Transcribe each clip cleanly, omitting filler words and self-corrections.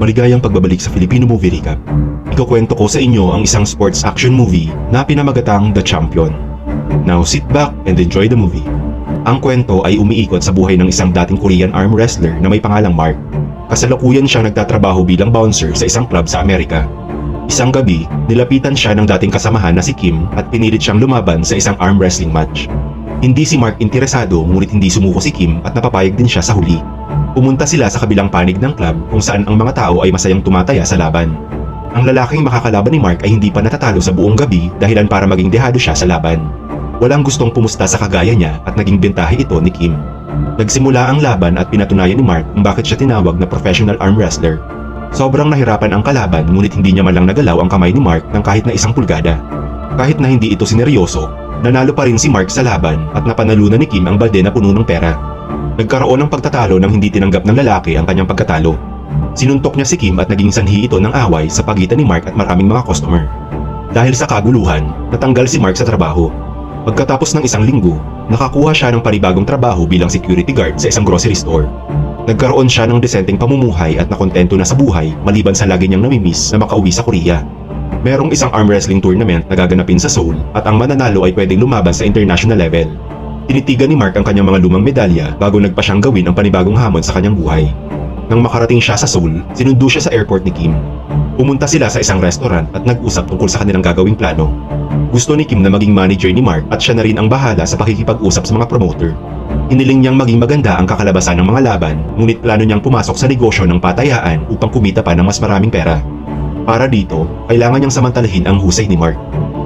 Maligayang pagbabalik sa Filipino Movie Recap. Ikukwento ko sa inyo ang isang sports action movie na pinamagatang The Champion. Now sit back and enjoy the movie. Ang kwento ay umiikot sa buhay ng isang dating Korean arm wrestler na may pangalang Mark. Kasalukuyan siyang nagtatrabaho bilang bouncer sa isang club sa Amerika. Isang gabi, nilapitan siya ng dating kasamahan na si Kim at pinilit siyang lumaban sa isang arm wrestling match. Hindi si Mark interesado ngunit hindi sumuko si Kim at napapayag din siya sa huli. Pumunta sila sa kabilang panig ng club kung saan ang mga tao ay masayang tumataya sa laban. Ang lalaking makakalaban ni Mark ay hindi pa natatalo sa buong gabi dahilan para maging dehado siya sa laban. Walang gustong pumusta sa kagaya niya at naging bentahe ito ni Kim. Nagsimula ang laban at pinatunayan ni Mark kung bakit siya tinawag na professional arm wrestler. Sobrang nahirapan ang kalaban ngunit hindi niya malang nagalaw ang kamay ni Mark ng kahit na isang pulgada. Kahit na hindi ito sineryoso, nanalo pa rin si Mark sa laban at napanalunan ni Kim ang balde na puno ng pera. Nagkaroon ng pagtatalo nang hindi tinanggap ng lalaki ang kanyang pagkatalo. Sinuntok niya si Kim at naging sanhi ito ng away sa pagitan ni Mark at maraming mga customer. Dahil sa kaguluhan, natanggal si Mark sa trabaho. Pagkatapos ng isang linggo, nakakuha siya ng panibagong trabaho bilang security guard sa isang grocery store. Nagkaroon siya ng desenteng pamumuhay at nakontento na sa buhay maliban sa lagi niyang namimiss na makauwi sa Korea. Merong isang arm wrestling tournament na gaganapin sa Seoul at ang mananalo ay pwedeng lumaban sa international level. Tinitigan ni Mark ang kanyang mga lumang medalya bago nagpa siyang gawin ang panibagong hamon sa kanyang buhay. Nang makarating siya sa Seoul, sinundo siya sa airport ni Kim. Pumunta sila sa isang restaurant at nag-usap tungkol sa kanilang gagawing plano. Gusto ni Kim na maging manager ni Mark at siya na rin ang bahala sa pakikipag-usap sa mga promoter. Hiniling niyang maging maganda ang kakalabasan ng mga laban, ngunit plano niyang pumasok sa negosyo ng patayaan upang kumita pa ng mas maraming pera. Para dito, kailangan niyang samantalahin ang husay ni Mark.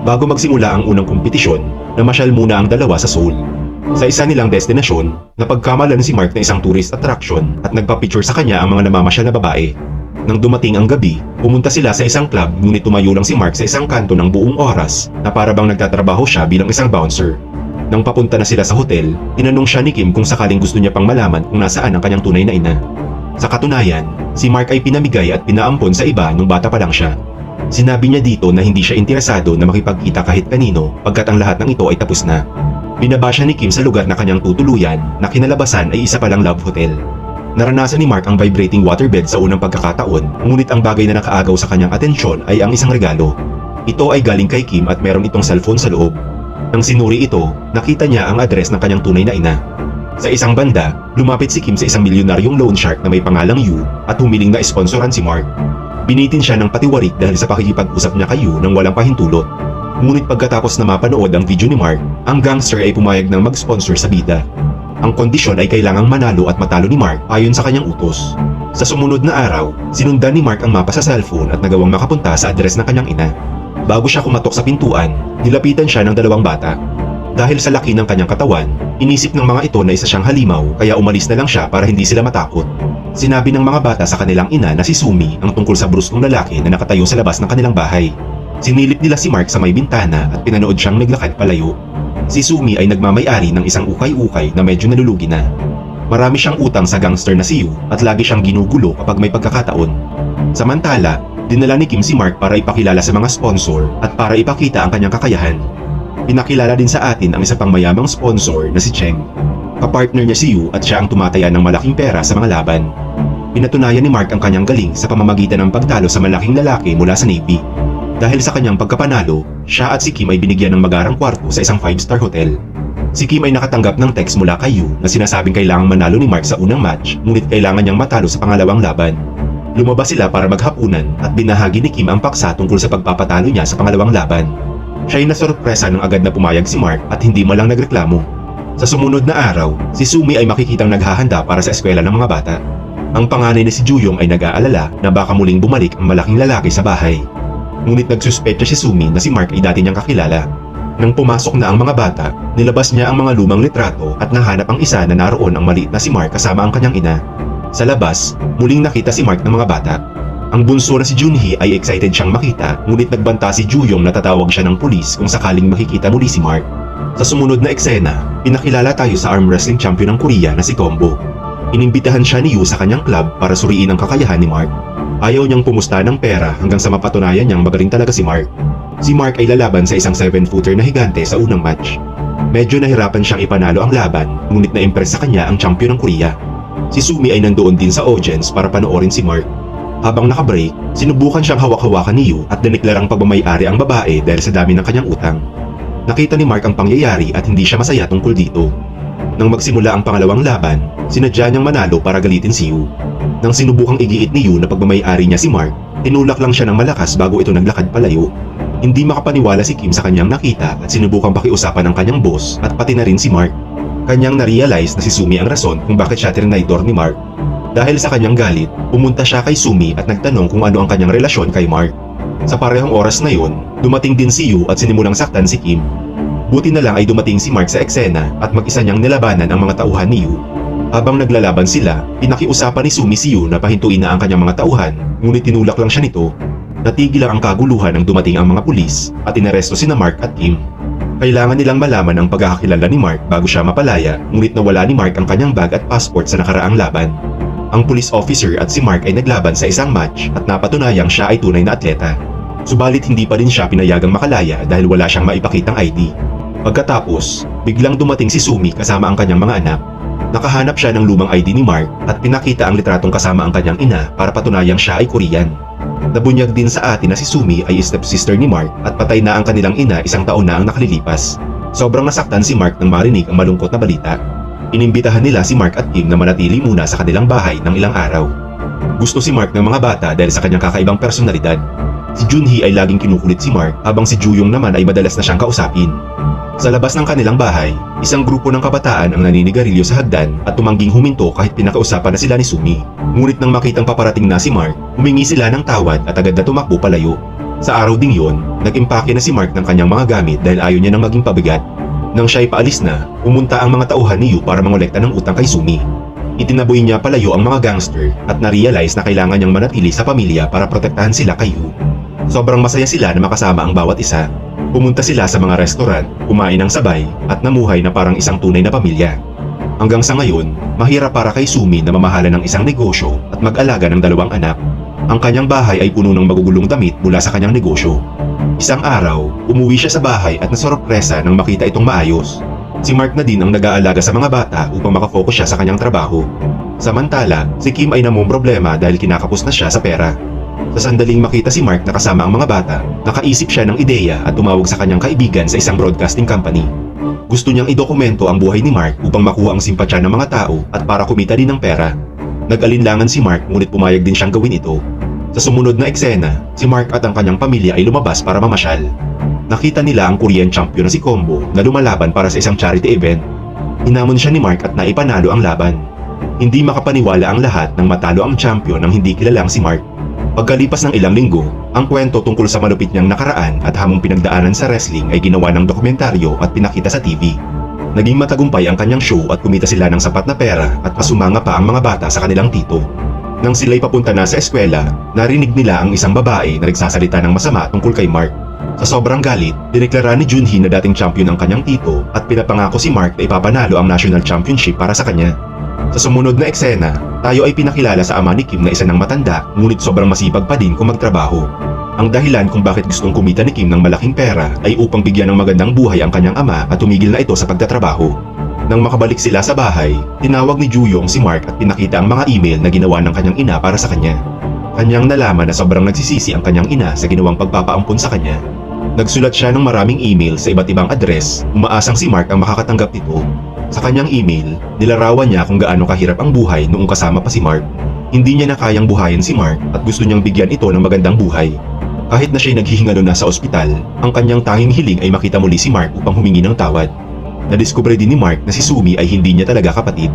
Bago magsimula ang unang kompetisyon, namasyal muna ang dalawa sa Seoul. Sa isa nilang destinasyon, napagkamalan si Mark na isang tourist attraction at nagpa-picture sa kanya ang mga namamasyal na babae. Nang dumating ang gabi, pumunta sila sa isang club ngunit tumayo lang si Mark sa isang kanto ng buong oras na para bang nagtatrabaho siya bilang isang bouncer. Nang papunta na sila sa hotel, tinanong siya ni Kim kung sakaling gusto niya pang malaman kung nasaan ang kanyang tunay na ina. Sa katunayan, si Mark ay pinamigay at pinaampon sa iba nung bata pa lang siya. Sinabi niya dito na hindi siya interesado na makipagkita kahit kanino pagkat ang lahat ng ito ay tapos na. Binaba siya ni Kim sa lugar na kanyang tutuluyan na kinalabasan ay isa palang love hotel. Naranasan ni Mark ang vibrating waterbed sa unang pagkakataon, ngunit ang bagay na nakaagaw sa kanyang atensyon ay ang isang regalo. Ito ay galing kay Kim at meron itong cellphone sa loob. Nang sinuri ito, nakita niya ang address ng kanyang tunay na ina. Sa isang banda, lumapit si Kim sa isang milyonaryong loan shark na may pangalang Yu at humiling na isponsoran si Mark. Binitin siya ng patiwarik dahil sa pakikipag-usap niya kay Yu nang walang pahintulot. Ngunit pagkatapos na mapanood ang video ni Mark, ang gangster ay pumayag ng mag-sponsor sa bida. Ang kondisyon ay kailangang manalo at matalo ni Mark ayon sa kanyang utos. Sa sumunod na araw, sinundan ni Mark ang mapa sa cellphone at nagawang makapunta sa address ng kanyang ina. Bago siya kumatok sa pintuan, nilapitan siya ng dalawang bata. Dahil sa laki ng kanyang katawan, inisip ng mga ito na isa siyang halimaw kaya umalis na lang siya para hindi sila matakot. Sinabi ng mga bata sa kanilang ina na si Sumi ang tungkol sa bruskong lalaki na nakatayo sa labas ng kanilang bahay. Sinilip nila si Mark sa may bintana at pinanood siyang naglakad palayo. Si Sumi ay nagmamay-ari ng isang ukay-ukay na medyo nalulugi na. Marami siyang utang sa gangster na si Yu at lagi siyang ginugulo kapag may pagkakataon. Samantala, dinala ni Kim si Mark para ipakilala sa mga sponsor at para ipakita ang kanyang kakayahan. Pinakilala din sa atin ang isa pang mayamang sponsor na si Cheng. Kapartner niya si Yu at siya ang tumataya ng malaking pera sa mga laban. Pinatunayan ni Mark ang kanyang galing sa pamamagitan ng pagtalo sa malaking lalaki mula sa Navy. Dahil sa kanyang pagkapanalo, siya at si Kim ay binigyan ng magarang kwarto sa isang 5-star hotel. Si Kim ay nakatanggap ng text mula kay Yu na sinasabing kailangang manalo ni Mark sa unang match ngunit kailangan niyang matalo sa pangalawang laban. Lumabas sila para maghapunan at binahagi ni Kim ang paksa tungkol sa pagpapatalo niya sa pangalawang laban. Siya ay nasorpresa nang agad na pumayag si Mark at hindi malang nagreklamo. Sa sumunod na araw, si Sumi ay makikitang naghahanda para sa eskwela ng mga bata. Ang panganay na si Juyong ay nag-aalala na baka muling bumalik ang malaking lalaki sa bahay. Ngunit nagsuspecha si Sumi na si Mark ay dati niyang kakilala. Nang pumasok na ang mga bata, nilabas niya ang mga lumang litrato at nahanap ang isa na naroon ang maliit na si Mark kasama ang kanyang ina. Sa labas, muling nakita si Mark ng mga bata. Ang bunso na si Junhee ay excited siyang makita, ngunit nagbanta si Juyong na tatawag siya ng pulis kung sakaling makikita muli si Mark. Sa sumunod na eksena, pinakilala tayo sa arm wrestling champion ng Korea na si Combo. Inimbitahan siya ni Yu sa kanyang club para suriin ang kakayahan ni Mark. Ayaw niyang pumusta ng pera hanggang sa mapatunayan niyang magaling talaga si Mark. Si Mark ay lalaban sa isang 7-footer na higante sa unang match. Medyo nahirapan siyang ipanalo ang laban, ngunit na-impress sa kanya ang champion ng Korea. Si Sumi ay nandoon din sa audience para panoorin si Mark. Habang nakabreak, sinubukan siyang hawak-hawakan ni Yu at dineklarang pagmamayari ang babae dahil sa dami ng kanyang utang. Nakita ni Mark ang pangyayari at hindi siya masaya tungkol dito. Nang magsimula ang pangalawang laban, sinadya niyang manalo para galitin si Yu. Nang sinubukang igiit ni Yu na pagmamayari niya si Mark, tinulak lang siya ng malakas bago ito naglakad palayo. Hindi makapaniwala si Kim sa kanyang nakita at sinubukang pakiusapan ng kanyang boss at pati na rin si Mark. Kanyang na-realize na si Sumi ang rason kung bakit siya trinidor ni Mark. Dahil sa kanyang galit, pumunta siya kay Sumi at nagtanong kung ano ang kanyang relasyon kay Mark. Sa parehong oras na yun, dumating din si Yu at sinimulang saktan si Kim. Buti na lang ay dumating si Mark sa eksena at mag-isa niyang nilabanan ang mga tauhan ni Yu. Habang naglalaban sila, pinakiusapan ni Sumi si Yu na pahintuin na ang kanyang mga tauhan, ngunit tinulak lang siya nito. Natigil lang ang kaguluhan nang dumating ang mga pulis at inaresto sina Mark at Kim. Kailangan nilang malaman ang pagkakakilala ni Mark bago siya mapalaya, ngunit nawala ni Mark ang kanyang bag at passport sa nakaraang laban. Ang police officer at si Mark ay naglaban sa isang match at napatunayang siya ay tunay na atleta. Subalit hindi pa rin siya pinayagang makalaya dahil wala siyang maipakitang ID. Pagkatapos, biglang dumating si Sumi kasama ang kanyang mga anak. Nakahanap siya ng lumang ID ni Mark at pinakita ang litratong kasama ang kanyang ina para patunayang siya ay Korean. Nabunyag din sa atin na si Sumi ay stepsister ni Mark at patay na ang kanilang ina isang taon na ang nakalilipas. Sobrang nasaktan si Mark nang marinig ang malungkot na balita. Inimbitahan nila si Mark at Kim na manatili muna sa kanilang bahay ng ilang araw. Gusto si Mark ng mga bata dahil sa kanyang kakaibang personalidad. Si Junhee ay laging kinukulit si Mark habang si Juyong naman ay madalas na siyang kausapin. Sa labas ng kanilang bahay, isang grupo ng kabataan ang naninigarilyo sa hagdan at tumangging huminto kahit pinakausapan na sila ni Sumi. Ngunit nang makitang paparating na si Mark, humingi sila ng tawad at agad na tumakbo palayo. Sa araw ding yon, nag-impake na si Mark ng kanyang mga gamit dahil ayaw niya nang maging pabigat. Nang siya ay paalis na, pumunta ang mga tauhan ni Yu para mangolekta ng utang kay Sumi. Itinaboy niya palayo ang mga gangster at na-realize na kailangan niyang manatili sa pamilya para protektahan sila kay Yu. Sobrang masaya sila na makasama ang bawat isa. Pumunta sila sa mga restaurant, kumain ng sabay, at namuhay na parang isang tunay na pamilya. Hanggang sa ngayon, mahirap para kay Sumi na mamahalan ng isang negosyo at mag-alaga ng 2 anak. Ang kanyang bahay ay puno ng magugulong damit mula sa kanyang negosyo. Isang araw, umuwi siya sa bahay at nasorpresa nang makita itong maayos. Si Mark na din ang nag-aalaga sa mga bata upang makafocus siya sa kanyang trabaho. Samantala, si Kim ay namumroblema dahil kinakapos na siya sa pera. Sa sandaling makita si Mark na kasama ang mga bata, nakaisip siya ng ideya at tumawag sa kanyang kaibigan sa isang broadcasting company. Gusto niyang idokumento ang buhay ni Mark upang makuha ang simpatsya ng mga tao at para kumita din ng pera. Nag-alinlangan si Mark ngunit pumayag din siyang gawin ito. Sa sumunod na eksena, si Mark at ang kanyang pamilya ay lumabas para mamasyal. Nakita nila ang Korean champion na si Combo na lumalaban para sa isang charity event. Hinamon siya ni Mark at naipanalo ang laban. Hindi makapaniwala ang lahat nang matalo ang champion ng hindi kilalang si Mark. Pagkalipas ng ilang linggo, ang kwento tungkol sa malupit niyang nakaraan at hamong pinagdaanan sa wrestling ay ginawa ng dokumentaryo at pinakita sa TV. Naging matagumpay ang kanyang show at kumita sila ng sapat na pera at pasumanga pa ang mga bata sa kanilang tito. Nang sila'y papunta na sa eskwela, narinig nila ang isang babae na nagsasalita ng masama tungkol kay Mark. Sa sobrang galit, dineklara ni Junhee na dating champion ang kanyang tito at pinapangako si Mark na ipapanalo ang national championship para sa kanya. Sa sumunod na eksena, tayo ay pinakilala sa ama ni Kim na isa ng matanda ngunit sobrang masipag pa din kung magtrabaho. Ang dahilan kung bakit gustong kumita ni Kim ng malaking pera ay upang bigyan ng magandang buhay ang kanyang ama at tumigil na ito sa pagtatrabaho. Nang makabalik sila sa bahay, tinawag ni Juyong si Mark at pinakita ang mga email na ginawa ng kanyang ina para sa kanya. Kanyang nalaman na sobrang nagsisisi ang kanyang ina sa ginawang pagpapaampon sa kanya. Nagsulat siya ng maraming email sa iba't ibang address, umaasang si Mark ang makakatanggap nito. Sa kanyang email, nilarawan niya kung gaano kahirap ang buhay noong kasama pa si Mark. Hindi niya na kayang buhayin si Mark at gusto niyang bigyan ito ng magandang buhay. Kahit na siya'y naghihingalo na sa ospital, ang kanyang tanging hiling ay makita muli si Mark upang humingi ng tawad. Nadiskubre din ni Mark na si Sumi ay hindi niya talaga kapatid.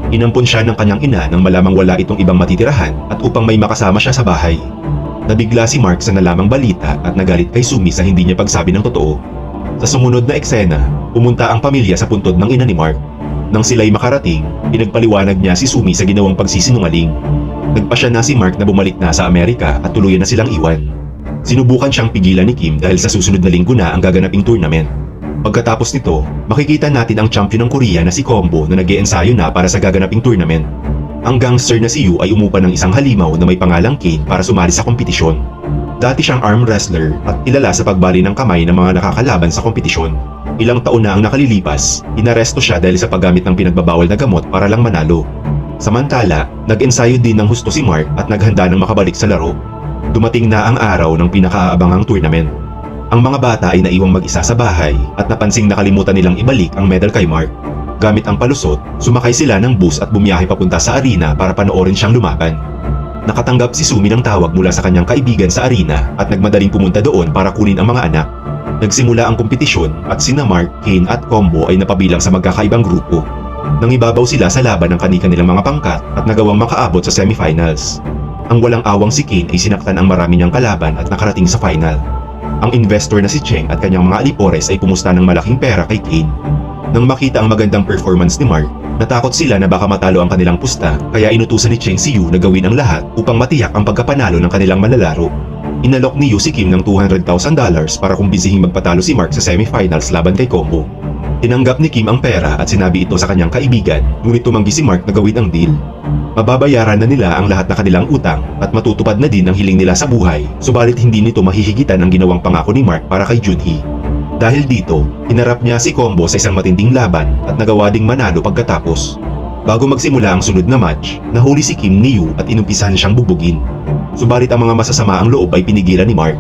Inampon siya ng kanyang ina nang malamang wala itong ibang matitirahan at upang may makasama siya sa bahay. Nabigla si Mark sa nalamang balita at nagalit kay Sumi sa hindi niya pagsabi ng totoo. Sa sumunod na eksena, pumunta ang pamilya sa puntod ng ina ni Mark. Nang sila'y makarating, pinagpaliwanag niya si Sumi sa ginawang pagsisinungaling. Nagpasya na si Mark na bumalik na sa Amerika at tuluyan na silang iwan. Sinubukan siyang pigilan ni Kim dahil sa susunod na linggo na ang gaganaping tournament. Pagkatapos nito, makikita natin ang champion ng Korea na si Combo na nag-iensayo na para sa gaganaping tournament. Ang gangster na si Yu ay umupa ng isang halimaw na may pangalang Kane para sumali sa kompetisyon. Dati siyang arm wrestler at kilala sa pagbali ng kamay ng mga nakakalaban sa kompetisyon. Ilang taon na ang nakalilipas, inaresto siya dahil sa paggamit ng pinagbabawal na gamot para lang manalo. Samantala, nag-ensayo din ng husto si Mark at naghanda ng makabalik sa laro. Dumating na ang araw ng pinakaabangang tournament. Ang mga bata ay naiwang mag-isa sa bahay at napansing nakalimutan nilang ibalik ang medal kay Mark. Gamit ang palusot, sumakay sila ng bus at bumiyahe papunta sa arena para panoorin siyang lumaban. Nakatanggap si Sumi ng tawag mula sa kanyang kaibigan sa arena at nagmadaling pumunta doon para kunin ang mga anak. Nagsimula ang kompetisyon at sina Mark, Kane at Combo ay napabilang sa magkakaibang grupo. Nangibabaw sila sa laban ng kani-kanilang mga pangkat at nagawang makaabot sa semifinals. Ang walang awang si Kane ay sinaktan ang marami niyang kalaban at nakarating sa final. Ang investor na si Cheng at kanyang mga alipores ay pumusta ng malaking pera kay Kane. Nang makita ang magandang performance ni Mark, natakot sila na baka matalo ang kanilang pusta kaya inutusan ni Cheng si Yu na gawin ang lahat upang matiyak ang pagkapanalo ng kanilang malalaro. Inalok ni Yu si Kim ng $200,000 para kumbisihing magpatalo si Mark sa semifinals laban kay Combo. Tinanggap ni Kim ang pera at sinabi ito sa kanyang kaibigan, ngunit tumanggi si Mark na gawin ang deal. Mababayaran na nila ang lahat na kanilang utang at matutupad na din ang hiling nila sa buhay, subalit hindi nito mahihigitan ang ginawang pangako ni Mark para kay Junhee. Dahil dito, hinarap niya si Combo sa isang matinding laban at nagawa ding manalo pagkatapos. Bago magsimula ang sunod na match, nahuli si Kim ni Yu at inumpisahan siyang bubugin. Subalit ang mga masasama ang loob ay pinigilan ni Mark.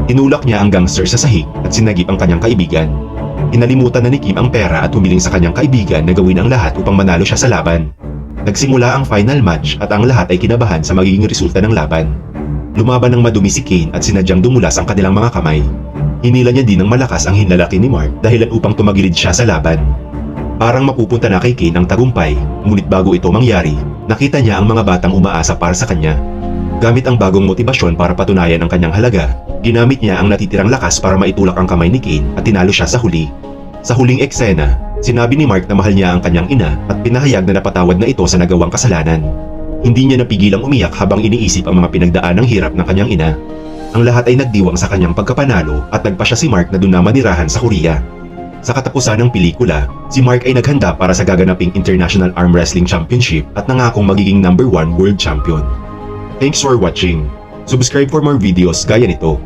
Tinulak niya ang gangster sa sahig at sinagip ang kanyang kaibigan. Inalimutan na ni Kim ang pera at humiling sa kanyang kaibigan na gawin ang lahat upang manalo siya sa laban. Nagsimula ang final match at ang lahat ay kinabahan sa magiging resulta ng laban. Lumaban ng madumi si Kane at sinadyang dumulas ang kanilang mga kamay. Hinila niya din ng malakas ang hinlalaki ni Mark dahilan upang tumagilid siya sa laban. Parang mapupunta na kay Kane ang tagumpay, ngunit bago ito mangyari, nakita niya ang mga batang umaasa para sa kanya. Gamit ang bagong motibasyon para patunayan ang kanyang halaga, ginamit niya ang natitirang lakas para maitulak ang kamay ni Kane at tinalo siya sa huli. Sa huling eksena, sinabi ni Mark na mahal niya ang kanyang ina at pinahayag na napatawad na ito sa nagawang kasalanan. Hindi niya napigilang umiyak habang iniisip ang mga pinagdaan ng hirap ng kanyang ina. Ang lahat ay nagdiwang sa kanyang pagkapanalo at nagpa siya si Mark na doon na manirahan sa Korea. Sa katapusan ng pelikula, si Mark ay naghanda para sa gaganaping International Arm Wrestling Championship at nangakong magiging #1 World Champion. Thanks for watching. Subscribe for more videos gaya nito.